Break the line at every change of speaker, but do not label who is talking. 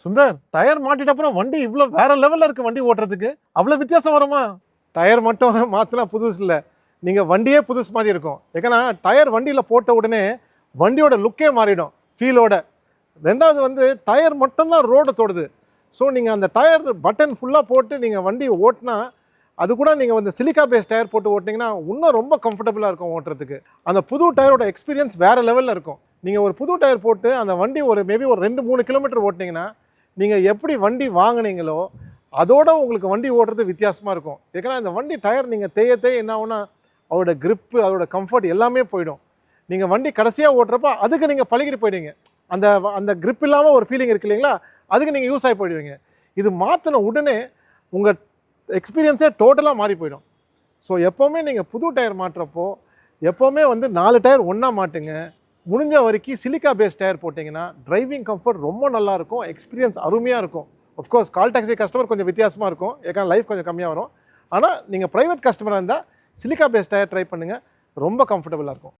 Sundar, tyre மாட்டிட்ட அப்புறம் வண்டி இவ்வளோ வேற லெவல்ல இருக்கு. வண்டி ஓட்டுறதுக்கு அவ்வளோ வித்தியாசம் வருமா? டயர் மட்டும் மாற்றினா புதுசு இல்லை, நீங்கள் வண்டியே புதுசு மாதிரி இருக்கும். ஏன்னா டயர் வண்டியில் போட்ட உடனே வண்டியோட லுக்கே மாறிடும் ஃபீலோட. ரெண்டாவது வந்து டயர் மட்டும்தான் ரோடை தொடுது. ஸோ நீங்கள் அந்த டயர் பட்டன் ஃபுல்லாக போட்டு நீங்கள் வண்டி ஓட்டினா, அது கூட நீங்கள் வந்து சிலிக்கா பேஸ் டயர் போட்டு ஓட்டினீங்கன்னா இன்னும் ரொம்ப கம்ஃபர்டபுளாக இருக்கும் ஓட்டுறதுக்கு. அந்த புது டயரோட எக்ஸ்பீரியன்ஸ் வேறு லெவலில் இருக்கும். நீங்கள் ஒரு புது டயர் போட்டு அந்த வண்டி மேபி ஒரு 2-3 கிலோமீட்டர் ஓட்டினீங்கன்னா, நீங்கள் எப்படி வண்டி வாங்கினீங்களோ அதோட உங்களுக்கு வண்டி ஓட்டுறது வித்தியாசமாக இருக்கும். ஏன்னா இந்த வண்டி டயர் நீங்கள் தேய என்ன ஆகுனா, அதோட கிரிப்பு, அதோட கம்ஃபர்ட் எல்லாமே போயிடும். நீங்கள் வண்டி கடைசியாக ஓட்டுறப்ப அதுக்கு நீங்கள் பழகிட்டு போயிடுவீங்க. அந்த அந்த கிரிப் இல்லாமல் ஒரு ஃபீலிங் இருக்குது இல்லைங்களா, அதுக்கு நீங்கள் யூஸ் ஆகி போயிடுவீங்க. இது மாற்றின உடனே உங்கள் எக்ஸ்பீரியன்ஸே டோட்டலாக மாறி போயிடும். ஸோ எப்போவுமே நீங்கள் புது டயர் மாட்டுறப்போ எப்போவுமே வந்து 4 டயர் ஒன்றா மாட்டுங்க. முடிஞ்ச வரைக்கும் சிலிக்கா பேஸ் டயர் போட்டிங்கன்னா டிரைவிங் கம்ஃபர்ட் ரொம்ப நல்லாயிருக்கும், எக்ஸ்பீரியன்ஸ் அருமையாக இருக்கும். ஆஃப்கோர்ஸ் கால் டாக்ஸி கஸ்டமர் கொஞ்சம் வித்தியாசமாக இருக்கும், ஏன்னா லைஃப் கொஞ்சம் கம்மியாக வரும். ஆனால் நீங்கள் ப்ரைவேட் கஸ்டமராக இருந்தால் சிலிக்கா பேஸ் டயர் ட்ரை பண்ணுங்கள், ரொம்ப கம்ஃபர்டபுளாக இருக்கும்.